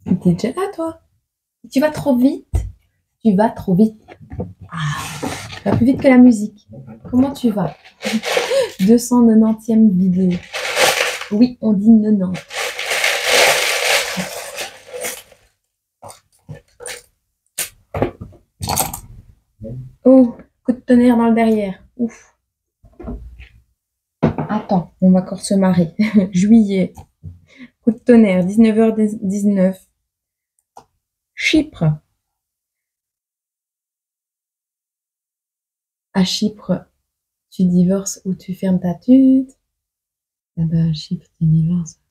T'es déjà là, toi? Tu vas trop vite. Tu vas trop vite. Ah, tu vas plus vite que la musique. Comment tu vas? 290e vidéo. Oui, on dit 90. Oh, coup de tonnerre dans le derrière. Ouf. Attends, on va encore se marrer. Juillet. Coup de tonnerre, 19h19. Chypre. À Chypre, tu divorces ou tu fermes ta tute. Ah bah, à Chypre, tu divorces.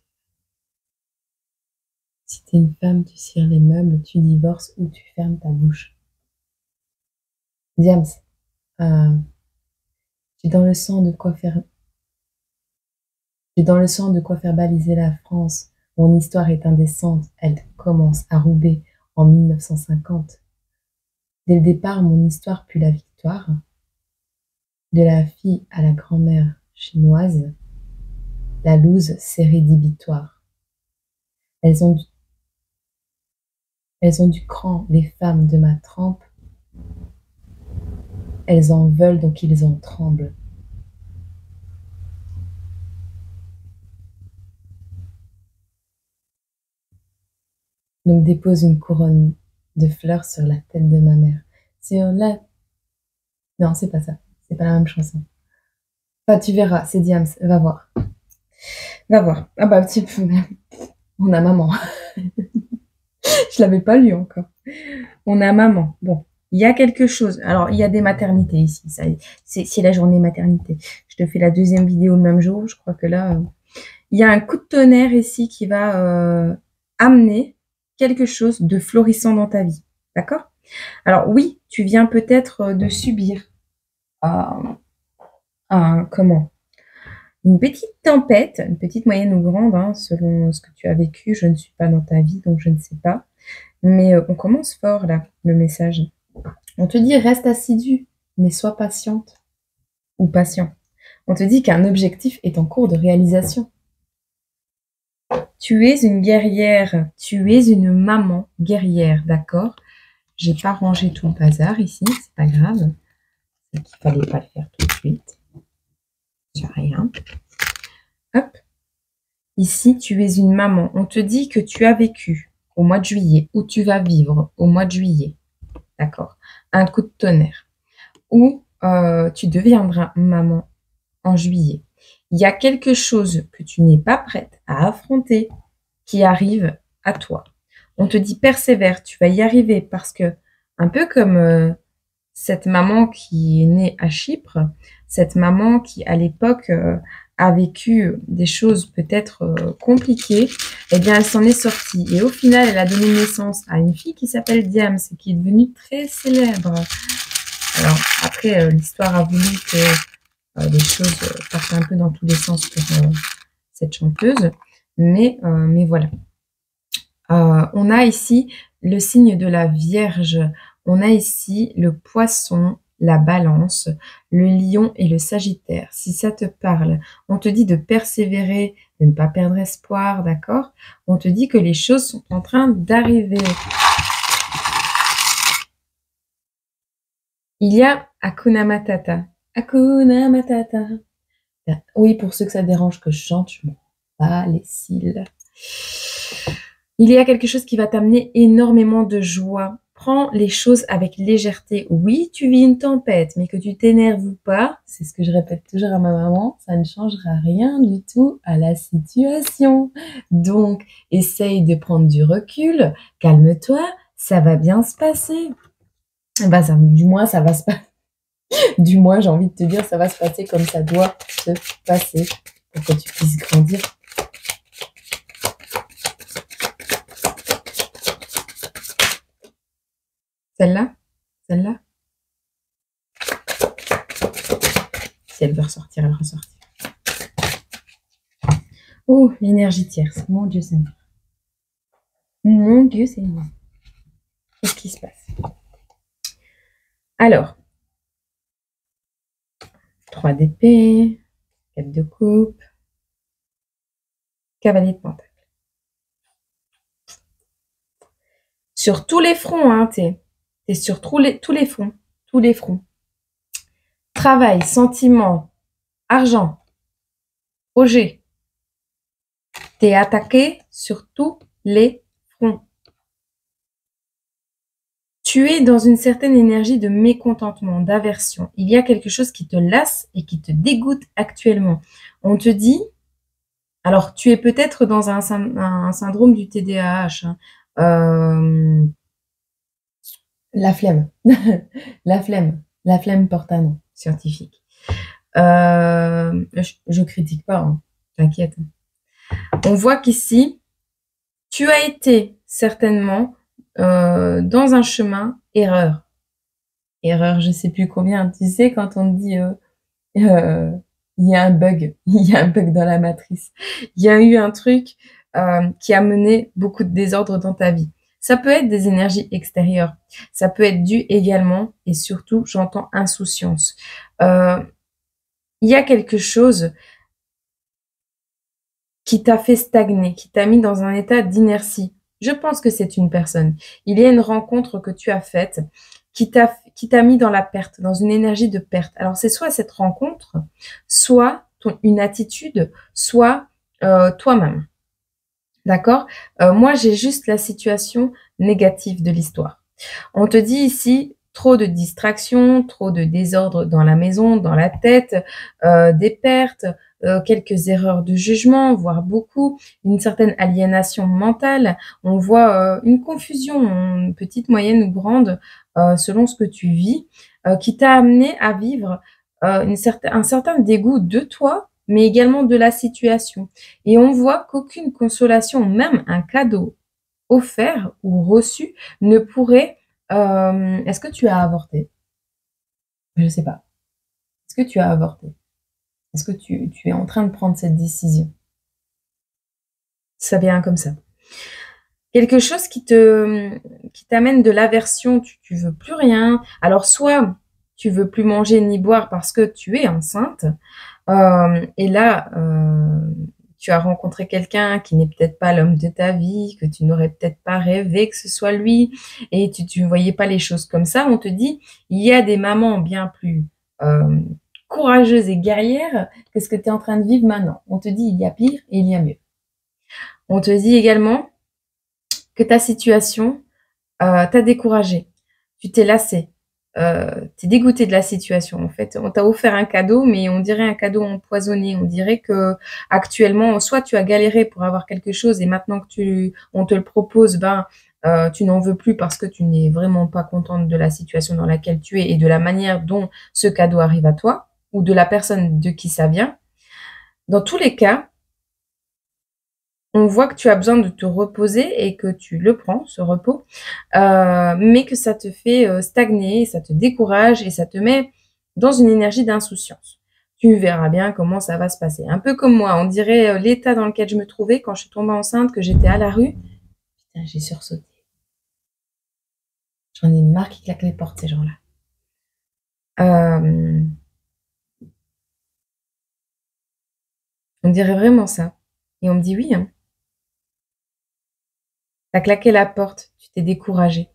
Si t'es une femme, tu cires les meubles, tu divorces ou tu fermes ta bouche. Diams, j'ai dans le sang de quoi faire. J'ai dans le sang de quoi faire baliser la France. Mon histoire est indécente. Elle commence à Roubaix en 1950. Dès le départ, mon histoire pue la victoire. De la fille à la grand-mère chinoise, la loose, c'est rédhibitoire. Elles ont, elles ont du cran, les femmes de ma trempe. Elles en veulent, donc ils en tremblent. Donc dépose une couronne de fleurs sur la tête de ma mère. Sur la... Non, c'est pas ça. C'est pas la même chanson. Enfin, tu verras, c'est Diams. Va voir. Va voir. Ah bah, petit peu. On a maman. Je l'avais pas lu encore. On a maman. Bon, il y a quelque chose. Alors, il y a des maternités ici. C'est la journée maternité. Je te fais la deuxième vidéo le même jour. Je crois que là, il y a un coup de tonnerre ici qui va amener quelque chose de florissant dans ta vie. D'accord? Alors oui, tu viens peut-être de subir comment? Une petite tempête, une petite, moyenne ou grande, hein, selon ce que tu as vécu. Je ne suis pas dans ta vie, donc je ne sais pas. Mais on commence fort là, le message. On te dit reste assidu, mais sois patiente ou patient. On te dit qu'un objectif est en cours de réalisation. Tu es une guerrière, tu es une maman guerrière, d'accord? J'ai pas rangé tout le bazar ici, c'est pas grave. C'est qu'il fallait pas le faire tout de suite. C'est rien. Hop. Ici, tu es une maman. On te dit que tu as vécu au mois de juillet, ou tu vas vivre au mois de juillet, d'accord? Un coup de tonnerre. Ou tu deviendras maman en juillet. Il y a quelque chose que tu n'es pas prête à affronter qui arrive à toi. On te dit persévère, tu vas y arriver parce que, un peu comme cette maman qui est née à Chypre, cette maman qui à l'époque a vécu des choses peut-être compliquées, eh bien elle s'en est sortie. Et au final, elle a donné naissance à une fille qui s'appelle Diams, qui est devenue très célèbre. Alors après, l'histoire a voulu que les choses partent un peu dans tous les sens pour cette chanteuse, mais voilà. On a ici le signe de la Vierge, on a ici le Poisson, la Balance, le Lion et le Sagittaire. Si ça te parle, on te dit de persévérer, de ne pas perdre espoir, d'accord? On te dit que les choses sont en train d'arriver. Il y a Hakuna Matata. Hakuna Matata. Oui, pour ceux que ça dérange que je chante, je m'en bats les cils. Il y a quelque chose qui va t'amener énormément de joie. Prends les choses avec légèreté. Oui, tu vis une tempête, mais que tu t'énerves ou pas, c'est ce que je répète toujours à ma maman, ça ne changera rien du tout à la situation. Donc, essaye de prendre du recul, calme-toi, ça va bien se passer. Ben, du moins, ça va se passer. Du moins, j'ai envie de te dire, ça va se passer comme ça doit se passer pour que tu puisses grandir. Celle-là? Celle-là? Si elle veut ressortir, elle ressortir. Oh, l'énergie tierce. Mon Dieu Seigneur. Mon Dieu Seigneur. Qu'est-ce qui se passe? Alors, 3 d'épée, 4 de coupe, cavalier de pentacle. Sur tous les fronts, hein, t'es sur tous les fronts. Tous les fronts. Travail, sentiments, argent, projet. T'es attaqué sur tous les fronts. Tu es dans une certaine énergie de mécontentement, d'aversion. Il y a quelque chose qui te lasse et qui te dégoûte actuellement. On te dit, alors tu es peut-être dans un syndrome du TDAH, hein. La flemme, la flemme porte un nom scientifique. Je critique pas, hein, t'inquiète. On voit qu'ici, tu as été certainement dans un chemin erreur. Erreur, je sais plus combien. Tu sais, quand on dit il y a un bug, il y a un bug dans la matrice. Il y a eu un truc qui a mené beaucoup de désordre dans ta vie. Ça peut être des énergies extérieures. Ça peut être dû également, et surtout, j'entends insouciance. Il y a quelque chose qui t'a fait stagner, qui t'a mis dans un état d'inertie. Je pense que c'est une personne. Il y a une rencontre que tu as faite qui t'a mis dans la perte, dans une énergie de perte. Alors, c'est soit cette rencontre, soit une attitude, soit toi-même. D'accord? Moi, j'ai juste la situation négative de l'histoire. On te dit ici, trop de distractions, trop de désordre dans la maison, dans la tête, des pertes, quelques erreurs de jugement, voire beaucoup, une certaine aliénation mentale. On voit une confusion, petite, moyenne ou grande, selon ce que tu vis, qui t'a amené à vivre un certain dégoût de toi, mais également de la situation. Et on voit qu'aucune consolation, même un cadeau offert ou reçu, ne pourrait... Est-ce que tu as avorté? Je ne sais pas. Est-ce que tu as avorté? Est-ce que tu es en train de prendre cette décision? Ça vient comme ça. Quelque chose qui t'amène de l'aversion, tu veux plus rien. Alors, soit tu veux plus manger ni boire parce que tu es enceinte, et là, tu as rencontré quelqu'un qui n'est peut-être pas l'homme de ta vie, que tu n'aurais peut-être pas rêvé que ce soit lui, et tu ne voyais pas les choses comme ça. On te dit, il y a des mamans bien plus courageuses et guerrières que ce que tu es en train de vivre maintenant. On te dit, il y a pire et il y a mieux. On te dit également que ta situation t'a découragé. Tu t'es lassé. T'es dégoûté de la situation. En fait, on t'a offert un cadeau, mais on dirait un cadeau empoisonné. On dirait que actuellement, soit tu as galéré pour avoir quelque chose et maintenant que on te le propose, tu n'en veux plus parce que tu n'es vraiment pas contente de la situation dans laquelle tu es et de la manière dont ce cadeau arrive à toi ou de la personne de qui ça vient. Dans tous les cas, on voit que tu as besoin de te reposer et que tu le prends, ce repos, mais que ça te fait stagner, ça te décourage et ça te met dans une énergie d'insouciance. Tu verras bien comment ça va se passer. Un peu comme moi, on dirait l'état dans lequel je me trouvais quand je suis tombée enceinte, que j'étais à la rue. Putain, j'ai sursauté. J'en ai marre qu'ils claquent les portes, ces gens-là. On dirait vraiment ça. Et on me dit oui, hein. T'as claqué la porte, tu t'es découragée.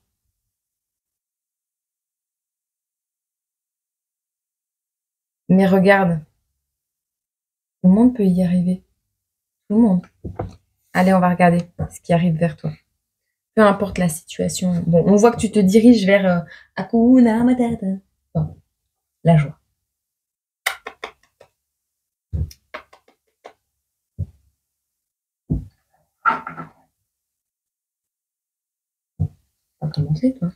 Mais regarde, tout le monde peut y arriver. Tout le monde. Allez, on va regarder ce qui arrive vers toi. Peu importe la situation. Bon, on voit que tu te diriges vers Hakuna Matata. Bon, la joie. T'as commencé, toi.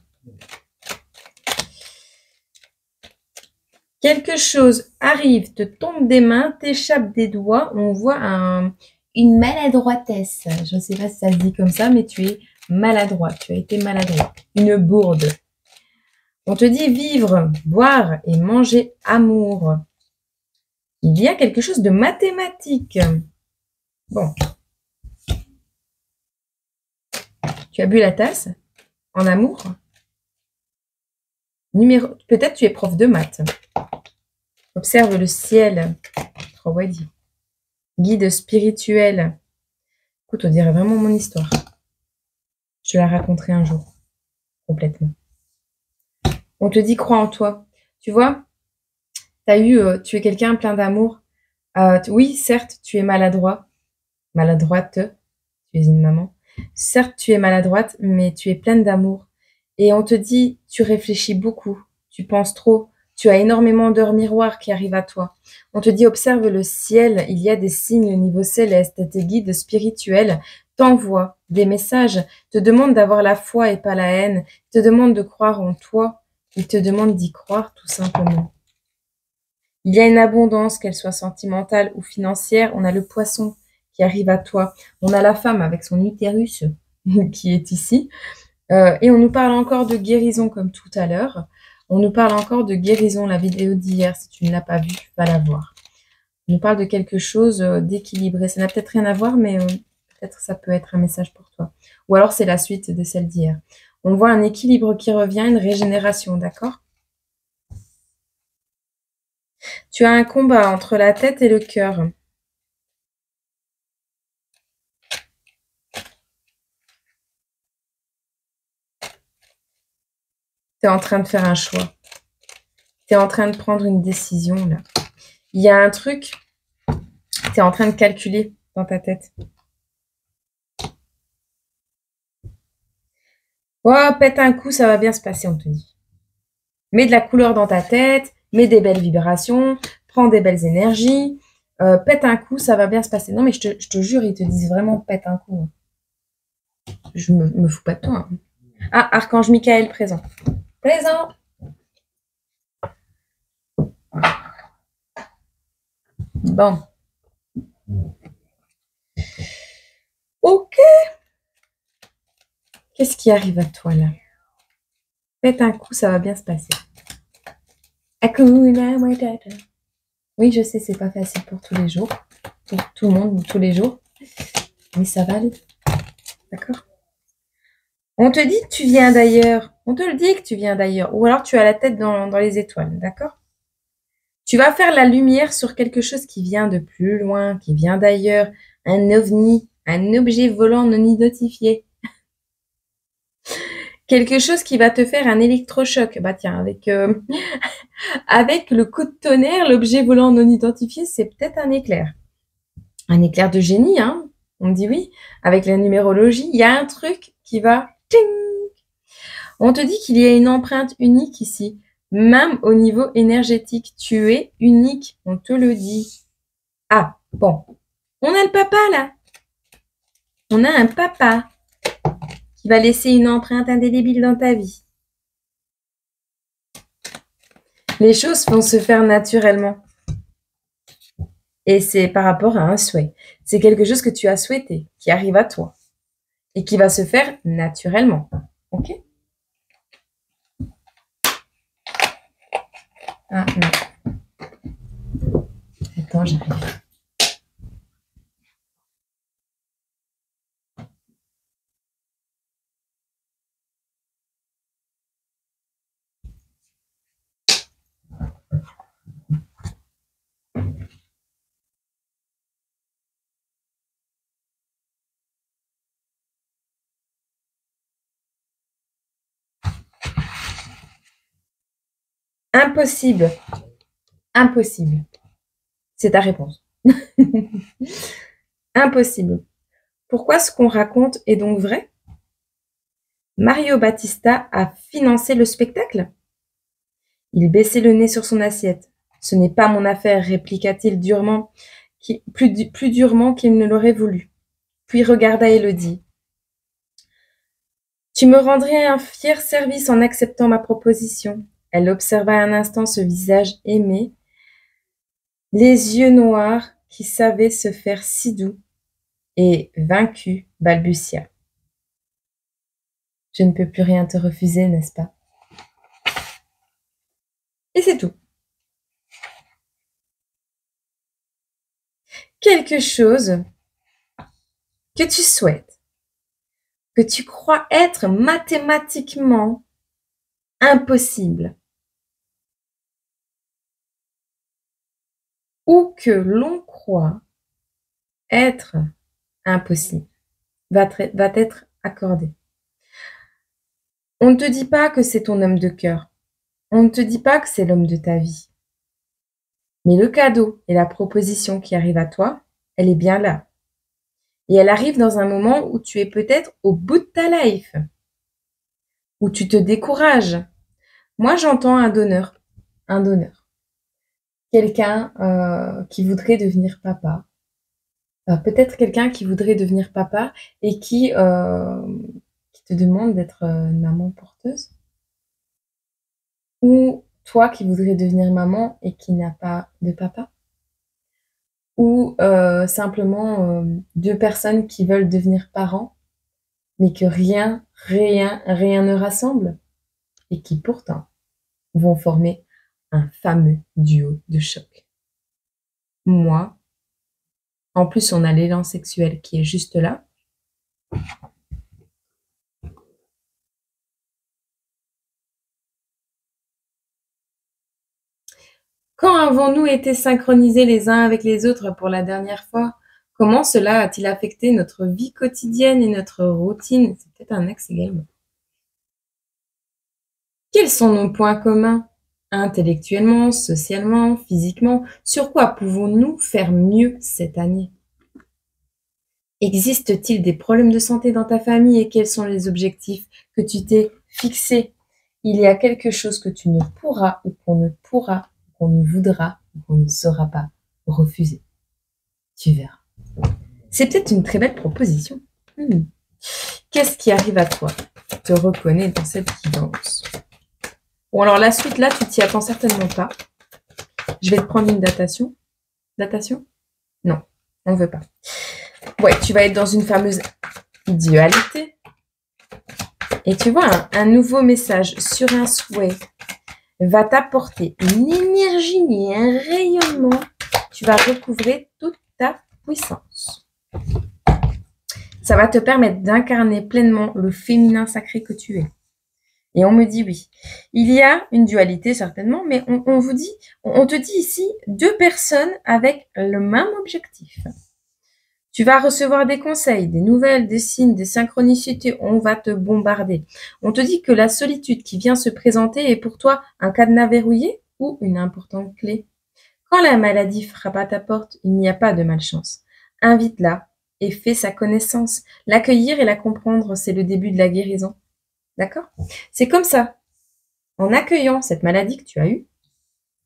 Quelque chose arrive, te tombe des mains, t'échappe des doigts. On voit une maladroitesse. Je ne sais pas si ça se dit comme ça, mais tu es maladroit. Tu as été maladroit. Une bourde. On te dit vivre, boire et manger amour. Il y a quelque chose de mathématique. Bon. Tu as bu la tasse en amour. Peut-être tu es prof de maths. Observe le ciel. Trawadi. Guide spirituel. Écoute, on dirait vraiment mon histoire. Je te la raconterai un jour. complètement. On te dit crois en toi. Tu vois, tu es quelqu'un plein d'amour. Oui, certes, tu es maladroite, tu es une maman. Certes, tu es maladroite, mais tu es pleine d'amour. Et on te dit, tu réfléchis beaucoup, tu penses trop, tu as énormément d'heures miroirs qui arrivent à toi. On te dit, observe le ciel, il y a des signes au niveau céleste, tes guides spirituels t'envoient des messages, te demandent d'avoir la foi et pas la haine, te demandent de croire en toi, ils te demandent d'y croire tout simplement. Il y a une abondance, qu'elle soit sentimentale ou financière. On a le poisson qui arrive à toi. On a la femme avec son utérus qui est ici. Et on nous parle encore de guérison comme tout à l'heure. On nous parle encore de guérison, la vidéo d'hier. Si tu ne l'as pas vue, va la voir. On nous parle de quelque chose d'équilibré. Ça n'a peut-être rien à voir, mais peut-être ça peut être un message pour toi. Ou alors c'est la suite de celle d'hier. On voit un équilibre qui revient, une régénération, d'accord ? Tu as un combat entre la tête et le cœur. Tu es en train de faire un choix. Tu es en train de prendre une décision, là. Il y a un truc, tu es en train de calculer dans ta tête. Oh, pète un coup, ça va bien se passer, on te dit. Mets de la couleur dans ta tête, mets des belles vibrations, prends des belles énergies, pète un coup, ça va bien se passer. Non, mais je te jure, ils te disent vraiment pète un coup. Je me fous pas de toi. Hein. Ah, Archange Michael présent. Présent. Bon. Ok. Qu'est-ce qui arrive à toi là? Pète un coup, ça va bien se passer. Oui, je sais, c'est pas facile pour tous les jours. Pour tout le monde, tous les jours. Mais ça va aller. D'accord? On te dit que tu viens d'ailleurs. On te le dit que tu viens d'ailleurs. Ou alors tu as la tête dans les étoiles. D'accord? Tu vas faire la lumière sur quelque chose qui vient de plus loin, qui vient d'ailleurs. Un ovni, un objet volant non identifié. Quelque chose qui va te faire un électrochoc. Bah tiens, avec le coup de tonnerre, l'objet volant non identifié, c'est peut-être un éclair. Un éclair de génie, hein? On me dit oui. Avec la numérologie, il y a un truc qui va... Ting. On te dit qu'il y a une empreinte unique ici. Même au niveau énergétique, tu es unique. On te le dit. Ah, bon. On a le papa, là. On a un papa qui va laisser une empreinte indélébile dans ta vie. Les choses vont se faire naturellement. Et c'est par rapport à un souhait. C'est quelque chose que tu as souhaité, qui arrive à toi. Et qui va se faire naturellement. Ok? Ah, non. Attends, j'arrive. Impossible. Impossible. C'est ta réponse. Impossible. Pourquoi ce qu'on raconte est donc vrai? Mario Battista a financé le spectacle? Il baissait le nez sur son assiette. Ce n'est pas mon affaire, répliqua-t-il durement, plus durement qu'il ne l'aurait voulu. Puis regarda Élodie. Tu me rendrais un fier service en acceptant ma proposition. Elle observa un instant ce visage aimé, les yeux noirs qui savaient se faire si doux, et, vaincue, balbutia. Je ne peux plus rien te refuser, n'est-ce pas? Et c'est tout. Quelque chose que tu souhaites, que tu crois être mathématiquement impossible, ou que l'on croit être impossible, va t'être accordé. On ne te dit pas que c'est ton homme de cœur. On ne te dit pas que c'est l'homme de ta vie. Mais le cadeau et la proposition qui arrive à toi, elle est bien là. Et elle arrive dans un moment où tu es peut-être au bout de ta life, où tu te décourages. Moi, j'entends un donneur. Un donneur. Quelqu'un qui voudrait devenir papa. Peut-être quelqu'un qui voudrait devenir papa et qui te demande d'être une maman porteuse. Ou toi qui voudrais devenir maman et qui n'a pas de papa. Ou simplement deux personnes qui veulent devenir parents, mais que rien ne rassemble et qui pourtant vont former un fameux duo de choc. Moi, en plus on a l'élan sexuel qui est juste là. Quand avons-nous été synchronisés les uns avec les autres pour la dernière fois? Comment cela a-t-il affecté notre vie quotidienne et notre routine? C'est peut-être un ex-game. Quels sont nos points communs? Intellectuellement, socialement, physiquement, sur quoi pouvons-nous faire mieux cette année? Existe-t-il des problèmes de santé dans ta famille et quels sont les objectifs que tu t'es fixés? Il y a quelque chose que tu ne pourras ou qu'on ne pourra, qu'on ne voudra ou qu'on ne saura pas refuser. Tu verras. C'est peut-être une très belle proposition. Qu'est-ce qui arrive à toi? Tu te reconnais dans cette guidance. Bon, alors la suite, là, tu t'y attends certainement pas. Je vais te prendre une datation. Datation? Non, on ne veut pas. Ouais, tu vas être dans une fameuse dualité. Et tu vois, un nouveau message sur un souhait va t'apporter une énergie et un rayonnement. Tu vas recouvrer toute ta puissance. Ça va te permettre d'incarner pleinement le féminin sacré que tu es. Et on me dit oui. Il y a une dualité certainement, mais on te dit ici deux personnes avec le même objectif. Tu vas recevoir des conseils, des nouvelles, des signes, des synchronicités. On va te bombarder. On te dit que la solitude qui vient se présenter est pour toi un cadenas verrouillé ou une importante clé. Quand la maladie frappe à ta porte, il n'y a pas de malchance. Invite-la et fais sa connaissance. L'accueillir et la comprendre, c'est le début de la guérison. D'accord? C'est comme ça. En accueillant cette maladie que tu as eue,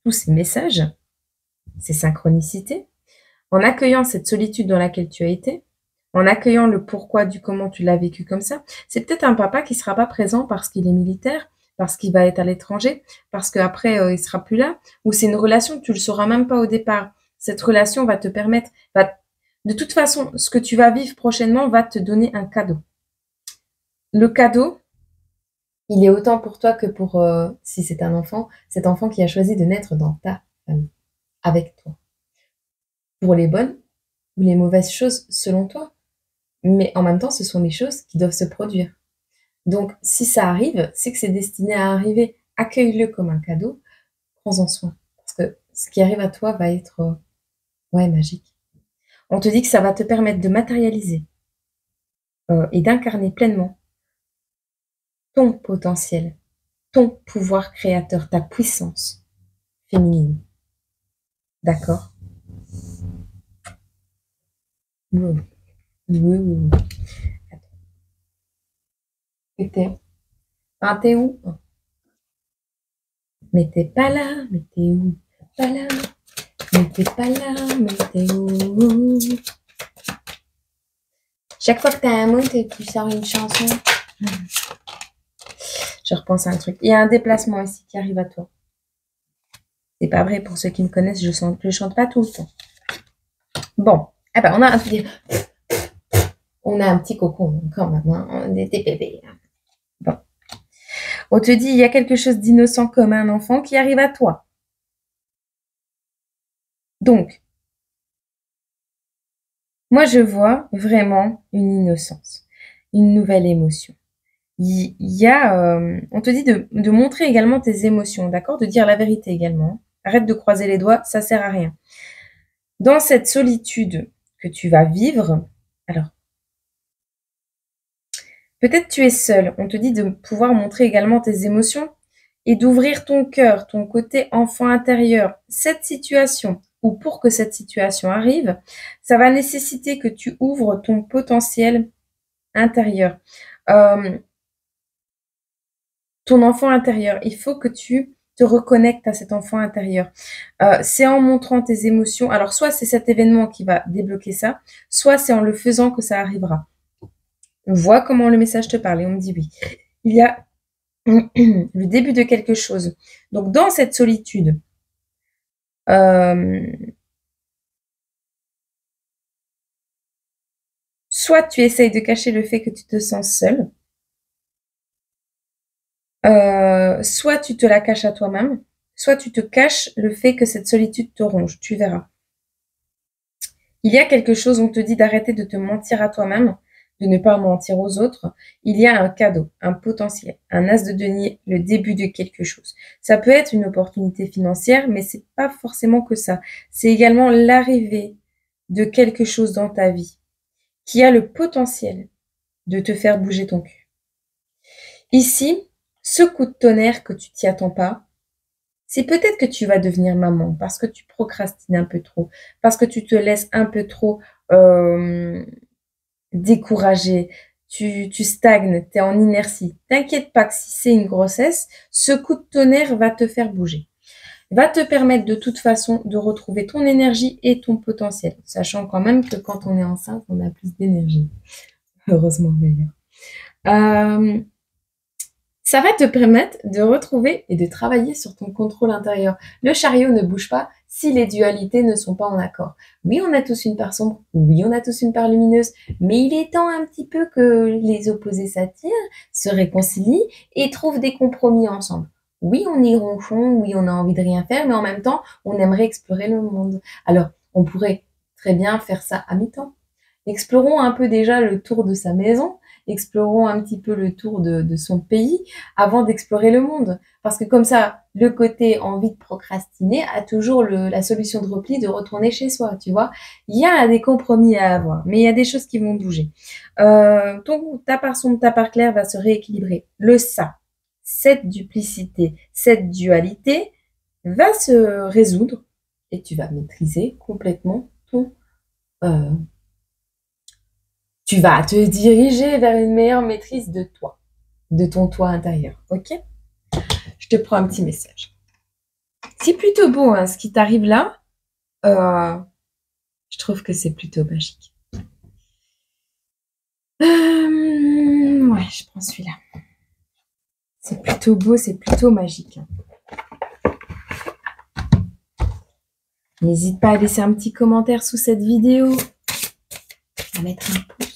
tous ces messages, ces synchronicités, en accueillant cette solitude dans laquelle tu as été, en accueillant le pourquoi du comment tu l'as vécu comme ça, c'est peut-être un papa qui sera pas présent parce qu'il est militaire, parce qu'il va être à l'étranger, parce qu'après il sera plus là, ou c'est une relation que tu le sauras même pas au départ. Cette relation va te permettre, de toute façon, ce que tu vas vivre prochainement va te donner un cadeau. Le cadeau, il est autant pour toi que pour, si c'est un enfant, cet enfant qui a choisi de naître dans ta famille, avec toi. Pour les bonnes ou les mauvaises choses selon toi. Mais en même temps, ce sont les choses qui doivent se produire. Donc, si ça arrive, c'est que c'est destiné à arriver. Accueille-le comme un cadeau, prends-en soin. Parce que ce qui arrive à toi va être, magique. On te dit que ça va te permettre de matérialiser et d'incarner pleinement ton potentiel, ton pouvoir créateur, ta puissance féminine. D'accord? Oui. Attends. T'es où? Mais t'es pas là, mais t'es où? Pas là, mais t'es pas là, mais t'es où? Chaque fois que t'as un mot, tu sors une chanson. Je repense à un truc. Il y a un déplacement ici qui arrive à toi. C'est pas vrai, pour ceux qui me connaissent, je chante pas tout le temps. Bon, on a un petit cocon quand même, hein, des bébés. Bon. On te dit, il y a quelque chose d'innocent comme un enfant qui arrive à toi. Donc, moi, je vois vraiment une innocence, une nouvelle émotion. Il y a, on te dit de montrer également tes émotions, d'accord? De dire la vérité également. Arrête de croiser les doigts, ça sert à rien. Dans cette solitude que tu vas vivre, alors, Peut-être tu es seul. On te dit de pouvoir montrer également tes émotions et d'ouvrir ton cœur, ton côté enfant intérieur. Cette situation, ou pour que cette situation arrive, ça va nécessiter que tu ouvres ton potentiel intérieur. Ton enfant intérieur, il faut que tu te reconnectes à cet enfant intérieur. C'est en montrant tes émotions. Alors, soit c'est cet événement qui va débloquer ça, soit c'est en le faisant que ça arrivera. On voit comment le message te parle et on me dit oui. Il y a le début de quelque chose. Donc, dans cette solitude, soit tu essayes de cacher le fait que tu te sens seul, soit tu te la caches à toi-même, soit tu te caches le fait que cette solitude te ronge. Tu verras. Il y a quelque chose, on te dit d'arrêter de te mentir à toi-même, de ne pas mentir aux autres. Il y a un cadeau, un potentiel, un as de denier, le début de quelque chose. Ça peut être une opportunité financière, mais c'est pas forcément que ça. C'est également l'arrivée de quelque chose dans ta vie qui a le potentiel de te faire bouger ton cul. Ici, ce coup de tonnerre que tu t'y attends pas, c'est peut-être que tu vas devenir maman parce que tu procrastines un peu trop, parce que tu te laisses un peu trop décourager, tu stagnes, tu es en inertie. T'inquiète pas que si c'est une grossesse, ce coup de tonnerre va te faire bouger. Va te permettre de toute façon de retrouver ton énergie et ton potentiel, sachant quand même que quand on est enceinte, on a plus d'énergie. Heureusement d'ailleurs. Ça va te permettre de retrouver et de travailler sur ton contrôle intérieur. Le chariot ne bouge pas si les dualités ne sont pas en accord. Oui, on a tous une part sombre, oui, on a tous une part lumineuse, mais il est temps un petit peu que les opposés s'attirent, se réconcilient et trouvent des compromis ensemble. Oui, on est ronchon, oui, on a envie de rien faire, mais en même temps, on aimerait explorer le monde. Alors, on pourrait très bien faire ça à mi-temps. Explorons un peu déjà le tour de sa maison, explorons un petit peu le tour de son pays avant d'explorer le monde. Parce que comme ça, le côté envie de procrastiner a toujours la solution de repli de retourner chez soi, tu vois. Il y a des compromis à avoir, mais il y a des choses qui vont bouger. Ta part sombre, ta part claire va se rééquilibrer. Le ça, cette duplicité, cette dualité va se résoudre et tu vas maîtriser complètement tu vas te diriger vers une meilleure maîtrise de toi, de ton toi intérieur, ok? Je te prends un petit message. C'est plutôt beau, hein, ce qui t'arrive là. Je trouve que c'est plutôt magique. Ouais, je prends celui-là. C'est plutôt beau, c'est plutôt magique. N'hésite pas à laisser un petit commentaire sous cette vidéo, à mettre un pouce.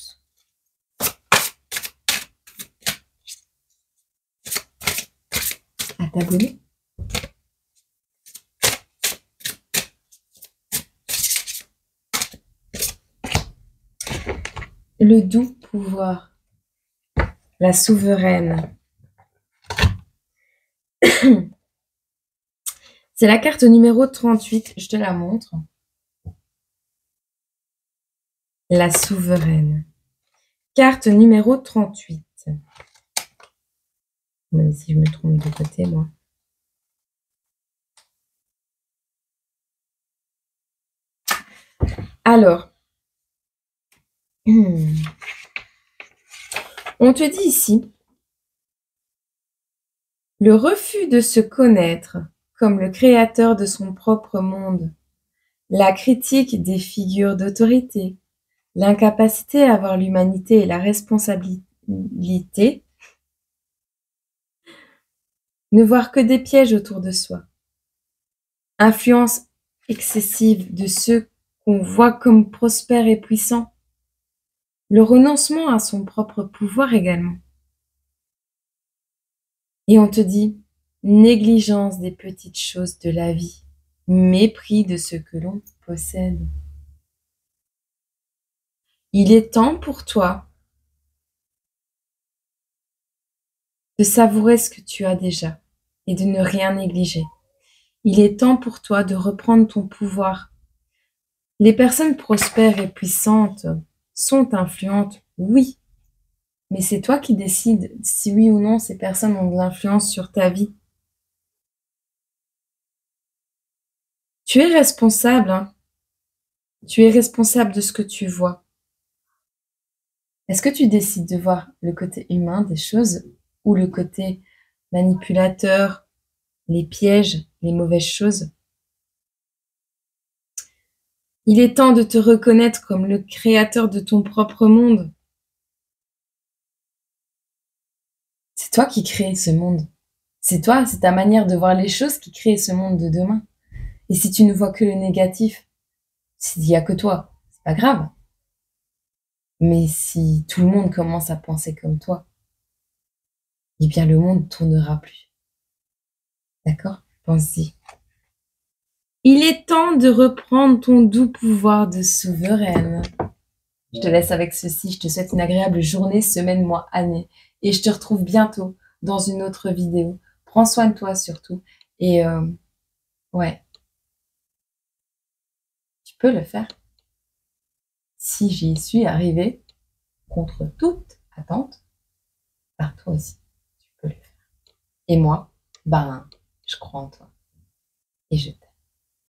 À t'abonner. Le doux pouvoir, la souveraine. C'est la carte numéro 38, je te la montre. La souveraine. Carte numéro 38. Même si je me trompe de côté, moi. Alors, on te dit ici, le refus de se connaître comme le créateur de son propre monde, la critique des figures d'autorité, l'incapacité à voir l'humanité et la responsabilité, ne voir que des pièges autour de soi, influence excessive de ceux qu'on voit comme prospères et puissants, le renoncement à son propre pouvoir également. Et on te dit, négligence des petites choses de la vie, mépris de ce que l'on possède. Il est temps pour toi de savourer ce que tu as déjà et de ne rien négliger. Il est temps pour toi de reprendre ton pouvoir. Les personnes prospères et puissantes sont influentes, oui, Mais c'est toi qui décides si oui ou non ces personnes ont de l'influence sur ta vie. Tu es responsable, hein. Tu es responsable de ce que tu vois. Est-ce que tu décides de voir le côté humain des choses ou le côté manipulateur, les pièges, les mauvaises choses? Il est temps de te reconnaître comme le créateur de ton propre monde. C'est toi qui crée ce monde. C'est toi, c'est ta manière de voir les choses qui crée ce monde de demain. Et si tu ne vois que le négatif, s'il n'y a que toi, c'est pas grave. Mais si tout le monde commence à penser comme toi, eh bien le monde ne tournera plus. D'accord? Pense-y. Il est temps de reprendre ton doux pouvoir de souveraine. Je te laisse avec ceci. Je te souhaite une agréable journée, semaine, mois, année. Et je te retrouve bientôt dans une autre vidéo. Prends soin de toi surtout. Et ouais, tu peux le faire. Si j'y suis arrivée, contre toute attente, par toi aussi, tu peux le faire. Et moi, ben, je crois en toi. Et je t'aime.